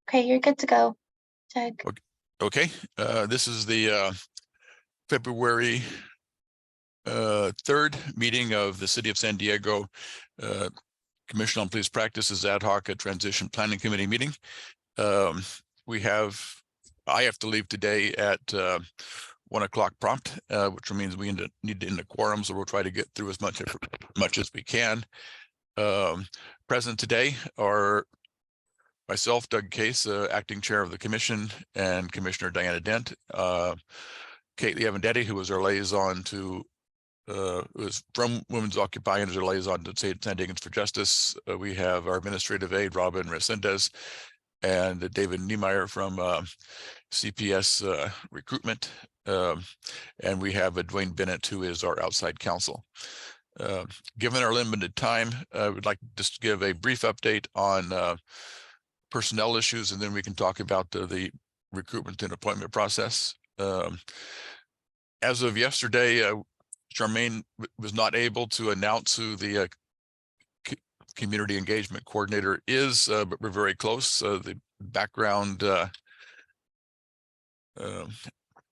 Okay, you're good to go, Doug. Okay, this is the February 3rd meeting of the City of San Diego Commission on Police Practices Ad Hoc Transition Planning Committee meeting. I have to leave today at 1 o'clock prompt, which means we need to end the quorum, so we'll try to get through as much as we can. Present today are myself, Doug Case, acting chair of the commission, and Commissioner Diana Dent, Kaylee Avendetti, who was our liaison to, was from Women's Occupy and is our liaison to San Diegans for Justice. We have our administrative aide, Robin Resendez, and David Niemeyer from CPS Recruitment. And we have Dwayne Bennett, who is our outside counsel. Given our limited time, I would like to just give a brief update on personnel issues, and then we can talk about the recruitment and appointment process. As of yesterday, Charmaine was not able to announce who the community engagement coordinator is, but we're very close. The background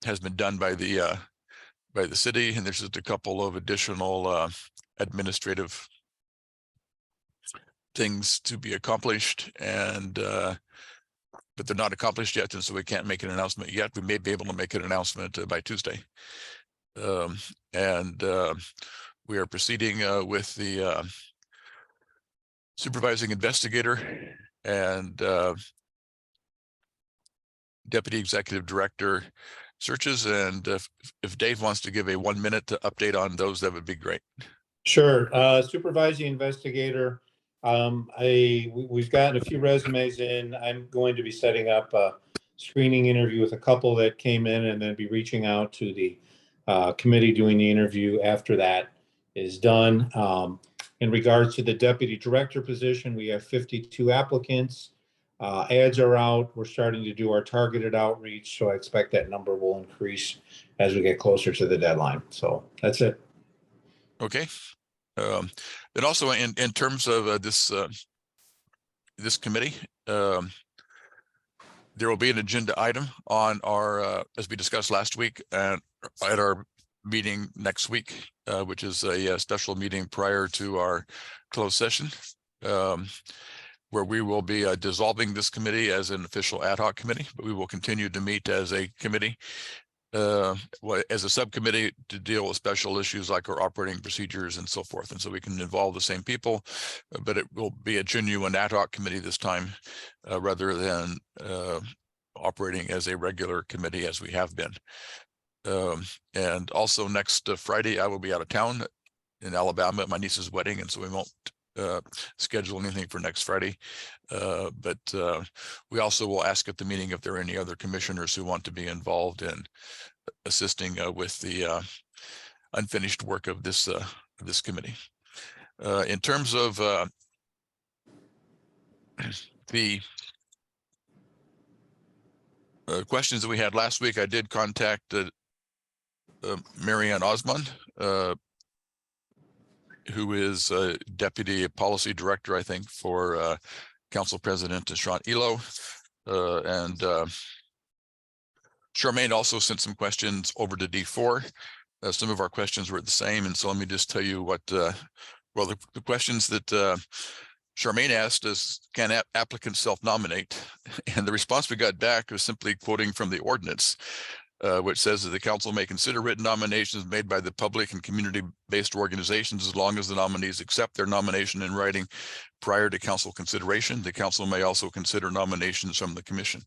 has been done by the city, and there's just a couple of additional administrative things to be accomplished, and but they're not accomplished yet, and so we can't make an announcement yet. We may be able to make an announcement by Tuesday. We are proceeding with the supervising investigator and deputy executive director searches, and if Dave wants to give a 1-minute update on those, that would be great. Sure. Supervising investigator, we've gotten a few resumes in. I'm going to be setting up a screening interview with a couple that came in, and then be reaching out to the committee doing the interview after that is done. In regards to the deputy director position, we have 52 applicants. Ads are out. We're starting to do our targeted outreach, so I expect that number will increase as we get closer to the deadline. So that's it. Okay. And also in terms of this committee, there will be an agenda item on our, as we discussed last week, at our meeting next week, which is a special meeting prior to our closed session, where we will be dissolving this committee as an official ad hoc committee, but we will continue to meet as a committee, as a subcommittee, to deal with special issues like our operating procedures and so forth. And so we can involve the same people, but it will be a genuine ad hoc committee this time, rather than operating as a regular committee as we have been. And also next Friday, I will be out of town in Alabama at my niece's wedding, and so we won't schedule anything for next Friday. But we also will ask at the meeting if there are any other commissioners who want to be involved in assisting with the unfinished work of this committee. In terms of the questions that we had last week, I did contact Marianne Osmond, who is Deputy Policy Director, I think, for Council President Sean Elo. And Charmaine also sent some questions over to D4. Some of our questions were the same, and so let me just tell you what, well, the questions that Charmaine asked is, can applicants self-nominate? And the response we got back was simply quoting from the ordinance, which says that the council may consider written nominations made by the public and community-based organizations as long as the nominees accept their nomination in writing prior to council consideration. The council may also consider nominations from the commission.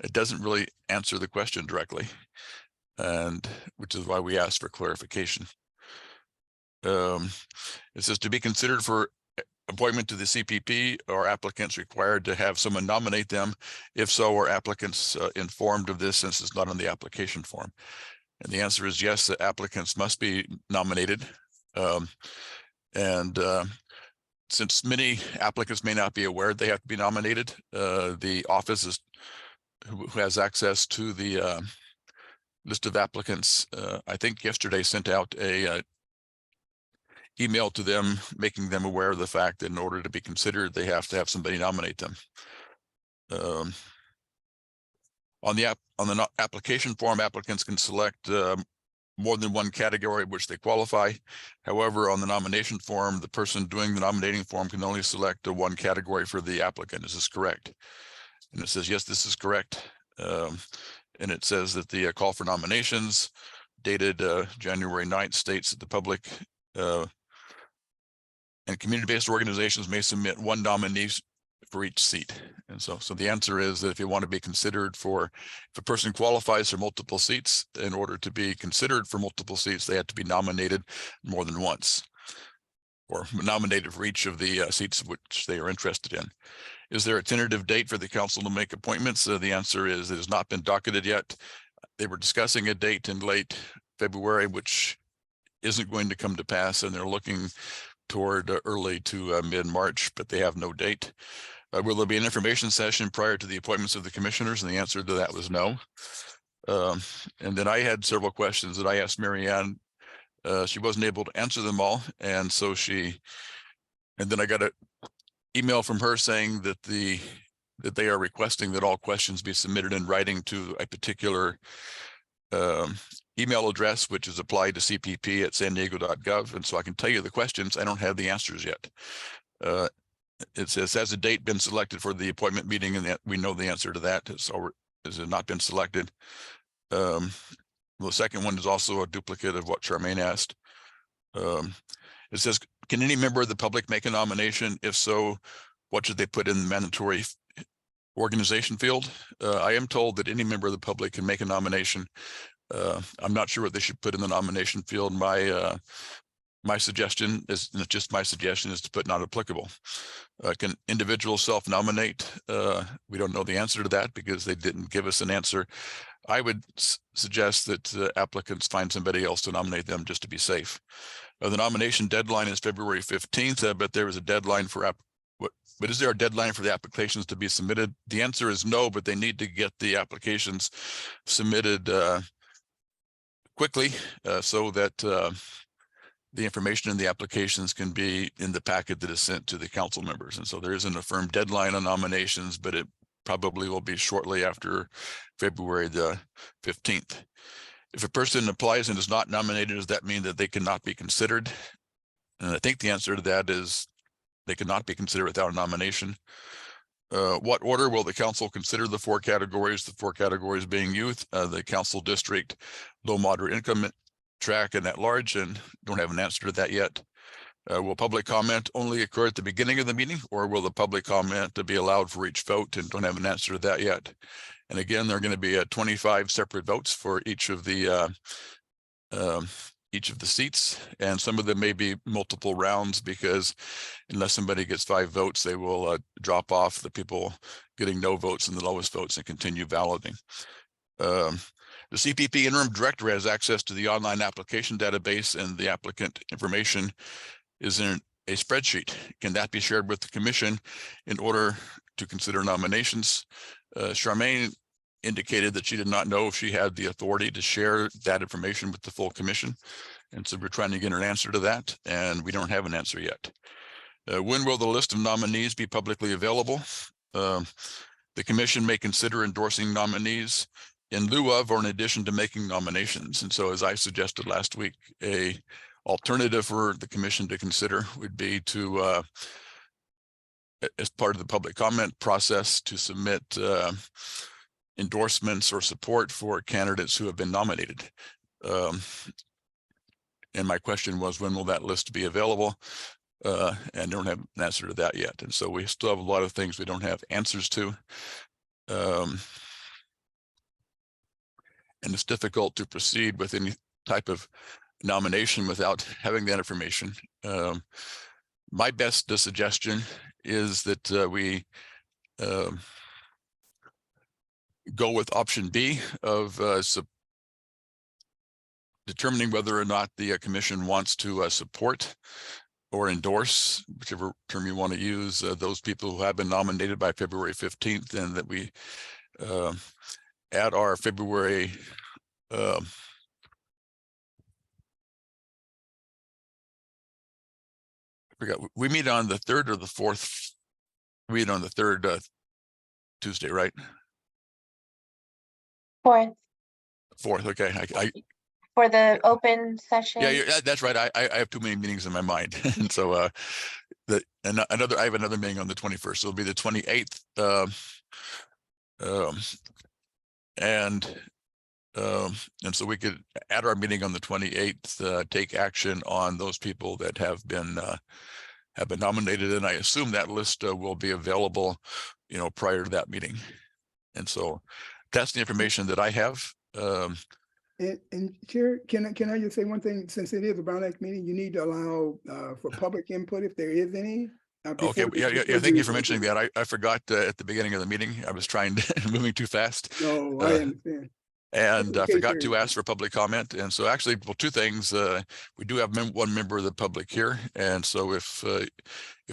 It doesn't really answer the question directly, and which is why we asked for clarification. It says, to be considered for appointment to the CPP, are applicants required to have someone nominate them? If so, are applicants informed of this, since it's not on the application form? And the answer is yes, the applicants must be nominated. Since many applicants may not be aware they have to be nominated, the office who has access to the list of applicants, I think yesterday sent out a email to them, making them aware of the fact that in order to be considered, they have to have somebody nominate them. On the application form, applicants can select more than one category which they qualify. However, on the nomination form, the person doing the nominating form can only select one category for the applicant. Is this correct? And it says, yes, this is correct. And it says that the call for nominations dated January 9th states that the public and community-based organizations may submit one nominee for each seat. And so the answer is that if you want to be considered for, if a person qualifies for multiple seats, in order to be considered for multiple seats, they have to be nominated more than once, or nominated for each of the seats which they are interested in. Is there a tentative date for the council to make appointments? The answer is it has not been docketed yet. They were discussing a date in late February, which isn't going to come to pass, and they're looking toward early to mid-March, but they have no date. Will there be an information session prior to the appointments of the commissioners? And the answer to that was no. And then I had several questions that I asked Mary Ann. She wasn't able to answer them all. And so and then I got an email from her saying that that they are requesting that all questions be submitted in writing to a particular email address, which is applied to cpp@sandiego.gov. And so I can tell you the questions. I don't have the answers yet. It says, has a date been selected for the appointment meeting? And we know the answer to that. Has it not been selected? The second one is also a duplicate of what Charmaine asked. It says, can any member of the public make a nomination? If so, what should they put in the mandatory organization field? I am told that any member of the public can make a nomination. I'm not sure what they should put in the nomination field. My suggestion is, and it's just my suggestion, is to put not applicable. Can individuals self-nominate? We don't know the answer to that because they didn't give us an answer. I would suggest that applicants find somebody else to nominate them just to be safe. The nomination deadline is February 15th, but there is a deadline for but is there a deadline for the applications to be submitted? The answer is no, but they need to get the applications submitted quickly so that the information in the applications can be in the packet that is sent to the council members. And so there isn't a firm deadline on nominations, but it probably will be shortly after February the 15th. If a person applies and is not nominated, does that mean that they cannot be considered? And I think the answer to that is they cannot be considered without a nomination. What order will the council consider the four categories? The four categories being youth, the council district, low moderate income track, and at large, and don't have an answer to that yet. Will public comment only occur at the beginning of the meeting, or will the public comment to be allowed for each vote? And don't have an answer to that yet. And again, there are going to be 25 separate votes for each of the seats, and some of them may be multiple rounds, because unless somebody gets 5 votes, they will drop off the people getting no votes and the lowest votes and continue balloting. The CPP interim director has access to the online application database, and the applicant information is in a spreadsheet. Can that be shared with the commission in order to consider nominations? Charmaine indicated that she did not know if she had the authority to share that information with the full commission. And so we're trying to get an answer to that, and we don't have an answer yet. When will the list of nominees be publicly available? The commission may consider endorsing nominees in lieu of or in addition to making nominations. And so, as I suggested last week, a alternative for the commission to consider would be to, as part of the public comment process, to submit endorsements or support for candidates who have been nominated. And my question was, when will that list be available? And don't have an answer to that yet. And so we still have a lot of things we don't have answers to. And it's difficult to proceed with any type of nomination without having that information. My best suggestion is that we go with option B of determining whether or not the commission wants to support or endorse, whichever term you want to use, those people who have been nominated by February 15th, and that we at our February I forgot, we meet on the 3rd or the 4th. We meet on the 3rd Tuesday, right? 4th, Okay, for the open session. that's right. I have too many meetings in my mind. And so I have another meeting on the 21st. So it'll be the 28th. And so we could, at our meeting on the 28th, take action on those people that have been nominated. And I assume that list will be available, prior to that meeting. And so that's the information that I have. And Chair, can I just say one thing? Since it is a Brown Act meeting, you need to allow for public input if there is any. Okay, yeah. Thank you for mentioning that. I forgot at the beginning of the meeting. I was trying to moving too fast. No, I understand. And I Okay, forgot sure. to ask for public comment. And so actually, well, two things. We do have one member of the public here. And so if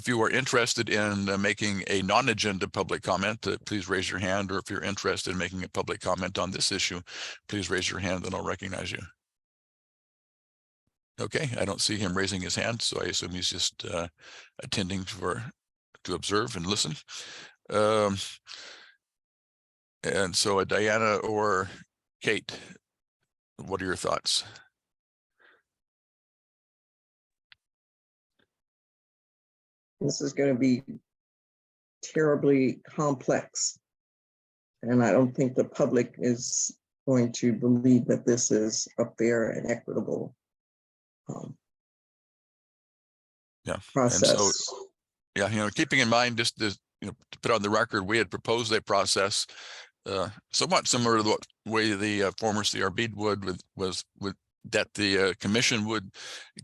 you are interested in making a non-agenda public comment, please raise your hand. Or if you're interested in making a public comment on this issue, please raise your hand and I'll recognize you. Okay, I don't see him raising his hand, so I assume he's just attending to observe and listen. And so Diana or Kate, what are your thoughts? This is going to be terribly complex. And I don't think the public is going to believe that this is a fair and equitable process. And so, yeah, keeping in mind just this, to put on the record, we had proposed a process somewhat similar to the way the former CRB was that the commission would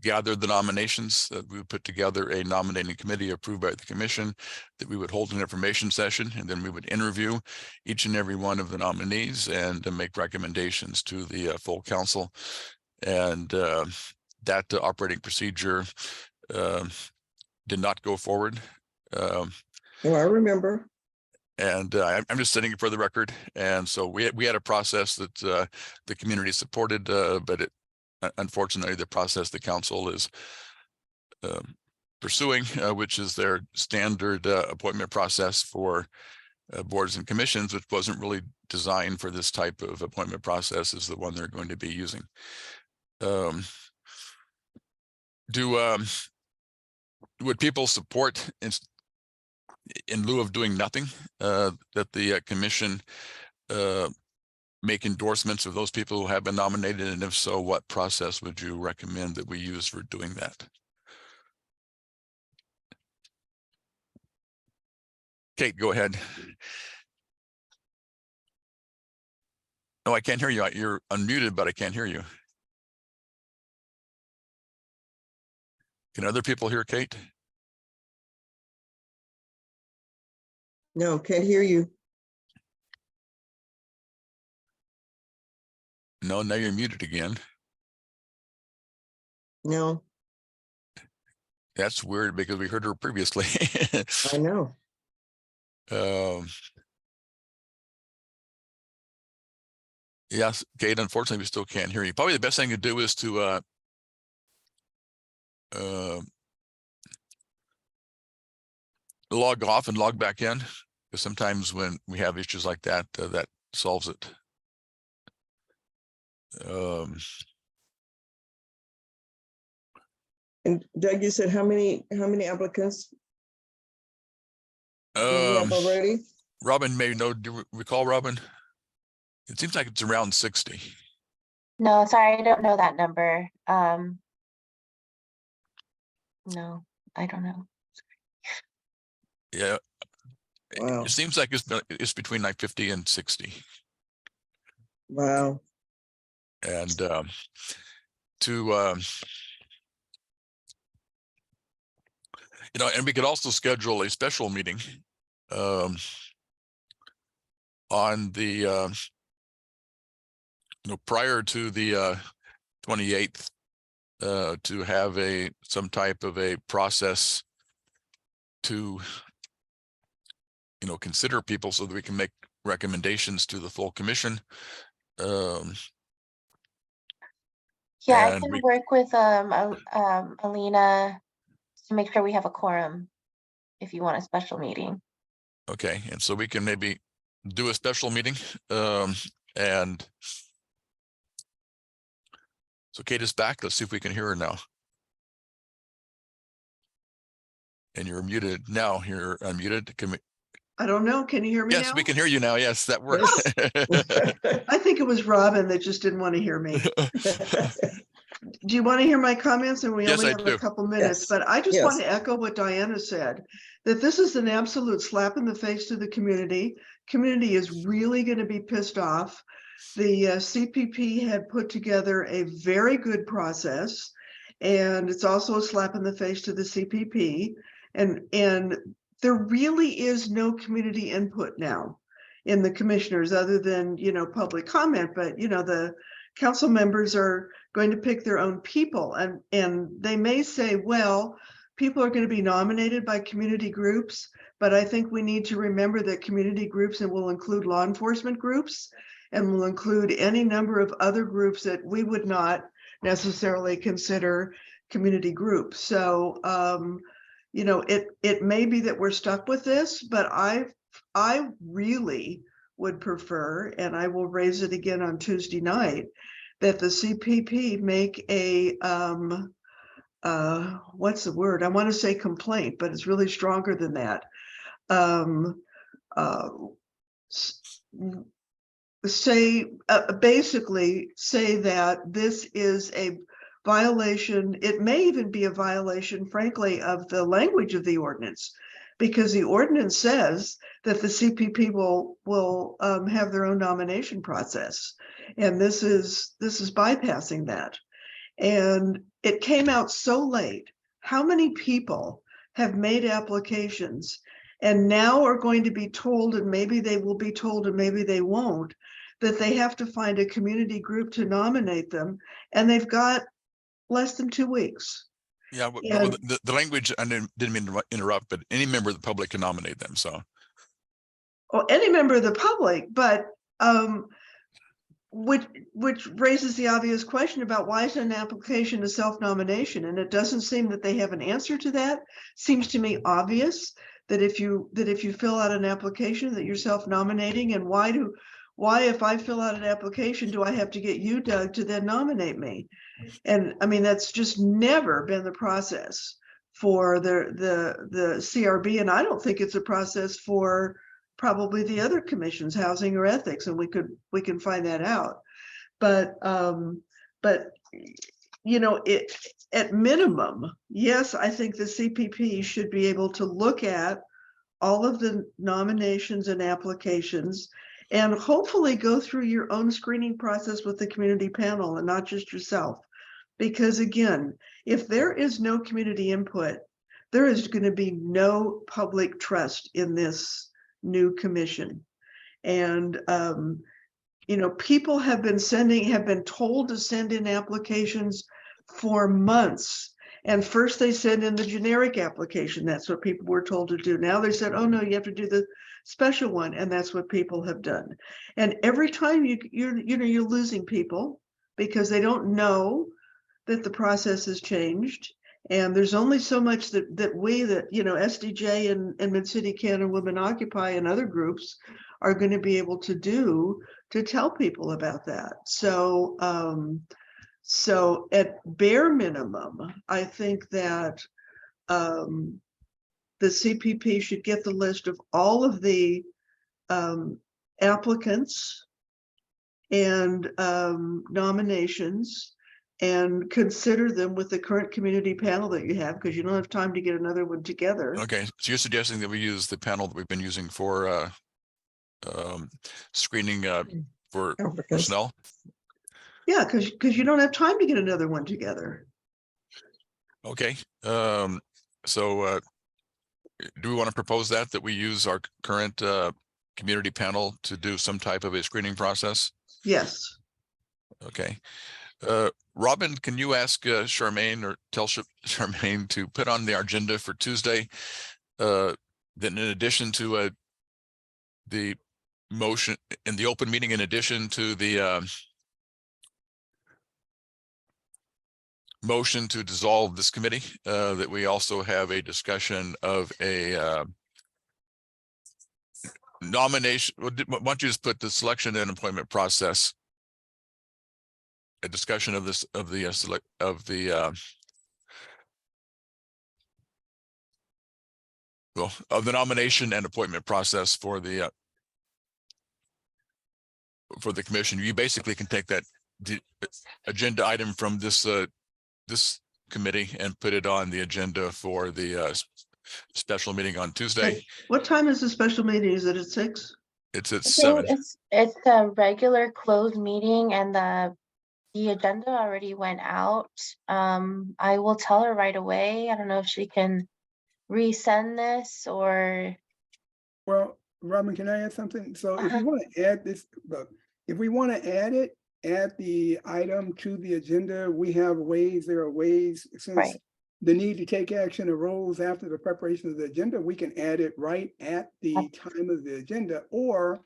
gather the nominations, that we would put together a nominating committee approved by the commission, that we would hold an information session, and then we would interview each and every one of the nominees and make recommendations to the full council. And that operating procedure did not go forward. Oh, I remember. And I'm just sitting for the record. And so we had a process that the community supported, but unfortunately, the process the council is pursuing, which is their standard appointment process for boards and commissions, which wasn't really designed for this type of appointment process, is the one they're going to be using. Would people support in lieu of doing nothing, that the commission make endorsements of those people who have been nominated? And if so, what process would you recommend that we use for doing that? Kate, go ahead. No, I can't hear you. You're unmuted, but I can't hear you. Can other people hear Kate? No, can't hear you. No, now you're muted again. No, That's weird because we heard her previously. I know. Yes, Kate, unfortunately, we still can't hear you. Probably the best thing to do is to log off and log back in, because sometimes when we have issues like that, that solves it. And Doug, you said how many applicants do we have already? Robin may know. Do you recall, Robin? It seems like it's around 60. No, sorry, I don't know that number. No, I don't know. Yeah. Wow. It seems like it's between like 50 and 60. Wow. And and we could also schedule a special meeting on the prior to the 28th to have some type of a process to consider people so that we can make recommendations to the full commission. Yeah, I And can work with Alina to make sure we have a quorum if you want a special meeting. Okay, and so we can maybe do a special meeting And so Kate is back. Let's see if we can hear her now. And you're muted now. You're unmuted. Can we? I don't know. Can you hear me now? Yes, we can hear you now. Yes, that works. I think it was Robin that just didn't want to hear me. Do you want to hear my comments? And we Yes, only I have do. a couple minutes, Yes, but I just want yes. to echo what Diana said, that this is an absolute slap in the face to the community. Community is really going to be pissed off. The CPP had put together a very good process, and it's also a slap in the face to the CPP. And there really is no community input now in the commissioners other than, public comment, but, the council members are going to pick their own people, and they may say, well, people are going to be nominated by community groups, but I think we need to remember that community groups and will include law enforcement groups and will include any number of other groups that we would not necessarily consider community groups. So, it may be that we're stuck with this, but I really would prefer, and I will raise it again on Tuesday night, that the CPP make a, what's the word? I want to say complaint, but it's really stronger than that. Basically say that this is a violation. It may even be a violation, frankly, of the language of the ordinance, because the ordinance says that the CPP will have their own nomination process, and this is bypassing that. And it came out so late. How many people have made applications and now are going to be told, and maybe they will be told and maybe they won't, that they have to find a community group to nominate them, and they've got less than 2 weeks. Yeah, but And- the language, I didn't mean to interrupt, but any member of the public can nominate them. So Or any member of the public, but which raises the obvious question about why is an application a self-nomination? And it doesn't seem that they have an answer to that. Seems to me obvious that if you fill out an application that you're self-nominating, and why if I fill out an application do I have to get you, Doug, to then nominate me? And I mean, that's just never been the process for the CRB, and I don't think it's a process for probably the other commissions, housing or ethics, and we can find that out. But it at minimum, yes, I think the CPP should be able to look at all of the nominations and applications and hopefully go through your own screening process with the community panel and not just yourself. Because again, if there is no community input, there is going to be no public trust in this new commission. And people have been told to send in applications for months. And first they send in the generic application. That's what people were told to do. Now they said, oh no, you have to do the special one. And that's what people have done. And every time you're losing people because they don't know that the process has changed. And there's only so much that SDJ and Mid-City Canada Women Occupy and other groups are going to be able to do to tell people about that. So at bare minimum, I think that the CPP should get the list of all of the applicants and nominations and consider them with the current community panel that you have, because you don't have time to get another one together. okay, so you're suggesting that we use the panel that we've been using for screening for Applicants. personnel. Yeah, because you don't have time to get another one together. Okay, so do we want to propose that we use our current community panel to do some type of a screening process? Yes. Okay. Robin, can you ask Charmaine, or tell Charmaine to put on the agenda for Tuesday? Then in addition to the motion in the open meeting, in addition to the motion to dissolve this committee, that we also have a discussion of a nomination, why don't you just put the selection and appointment process? A discussion of this, of the of the nomination and appointment process for the commission. You basically can take that agenda item from this committee and put it on the agenda for the special meeting on Tuesday. What time is the special meeting? Is it at 6? It's at So 7. it's a regular closed meeting and the agenda already went out. I will tell her right away. I don't know if she can resend this or, Well, Robin, can I add something? So if Uh-huh. you want to add this, look, if we want to add it, add the item to the agenda, we have ways, there are ways, since Right. the need to take action arose after the preparation of the agenda, we can add it right at the time of the agenda, or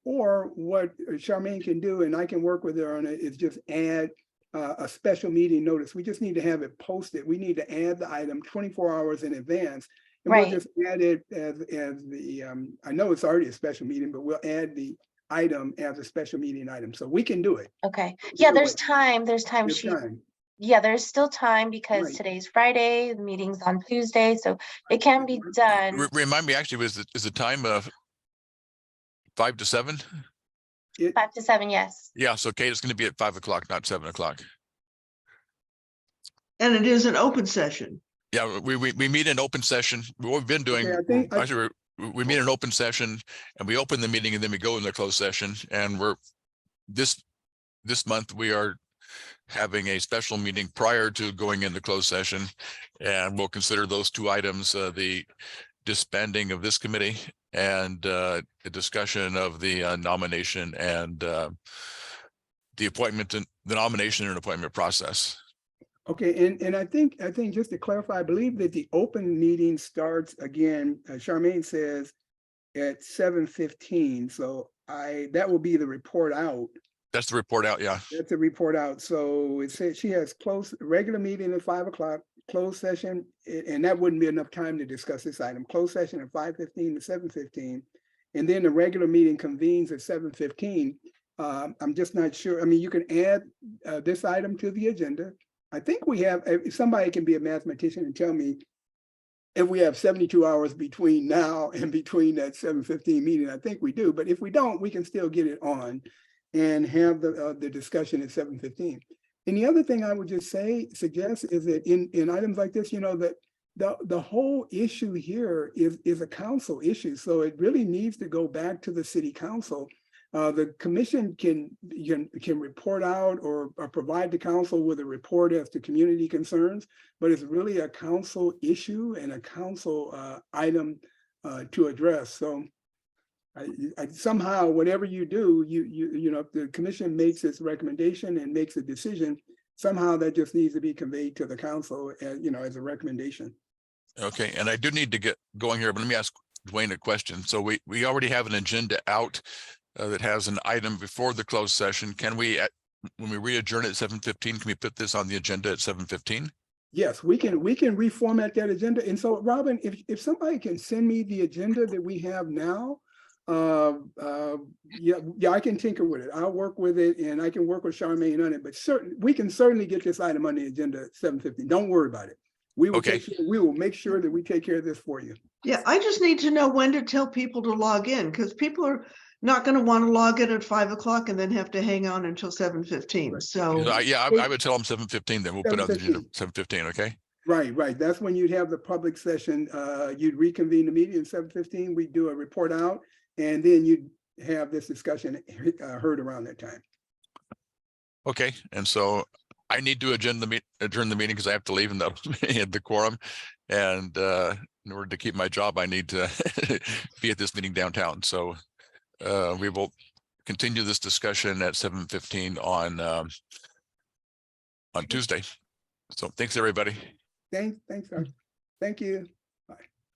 what Charmaine can do, and I can work with her on it, is just add a special meeting notice. We just need to have it posted. We need to add the item 24 hours in advance. And we'll Right. just add it as the, I know it's already a special meeting, but we'll add the item as a special meeting item. So we can do it. okay. Yeah, Either there's way. time. There's time. There's time. Yeah, there's still time because Right. today's Friday, the meeting's on Tuesday, so it can be done. Remind me, actually, is the time of 5 to 7? 5 to 7, yes. Yeah, so Kate, it's going to be at 5 o'clock, not 7 o'clock. And it is an open session. Yeah, we meet in open session. What we've been doing, Okay, I think- actually, we meet in open session and we open the meeting and then we go in the closed session. And we're this month, we are having a special meeting prior to going into closed session. And we'll consider those two items, the disbanding of this committee and the discussion of the nomination and the appointment and the nomination and appointment process. Okay, and I think just to clarify, I believe that the open meeting starts again, Charmaine says at 7:15. So that will be the report out. That's the report out, yeah. That's a report out. So it says she has regular meeting at 5 o'clock, closed session, and that wouldn't be enough time to discuss this item. Closed session at 5:15 to 7:15. And then the regular meeting convenes at 7:15. I'm just not sure. I mean, you can add this item to the agenda. I think we have, if somebody can be a mathematician and tell me if we have 72 hours between now and between that 7:15 meeting. I think we do, but if we don't, we can still get it on and have the discussion at 7:15. And the other thing I would just suggest is that in items like this, you know, that the whole issue here is a council issue. So it really needs to go back to the city council. The commission can report out or provide the council with a report as to community concerns, but it's really a council issue and a council item to address. So I somehow, whatever you do, you know, if the commission makes its recommendation and makes a decision, somehow that just needs to be conveyed to the council as, you know, as a recommendation. Okay, and I do need to get going here, but let me ask Dwayne a question. So we already have an agenda out that has an item before the closed session. Can we, when we re-adjourn at 7:15, can we put this on the agenda at 7:15? Yes, we can reformat that agenda. And so, Robin, if somebody can send me the agenda that we have now, yeah, I can tinker with it. I'll work with it and I can work with Charmaine on it, but we can certainly get this item on the agenda at 7:15. Don't worry about it. We will make sure that we take care of this for you. Yeah, I just need to know when to tell people to log in, because people are not going to want to log in at 5 o'clock and then have to hang on until 7:15. So I would tell them 7:15, then we'll put it on the agenda 7:15, okay? Right. That's when you'd have the public session. You'd reconvene the meeting at 7:15. We'd do a report out, and then you'd have this discussion heard around that time. Okay, and so I need to adjourn the meeting because I have to leave in the quorum. And in order to keep my job, I need to be at this meeting downtown. So we will continue this discussion at 7:15 on Tuesday. So thanks, everybody. Thanks, sir. Thank you.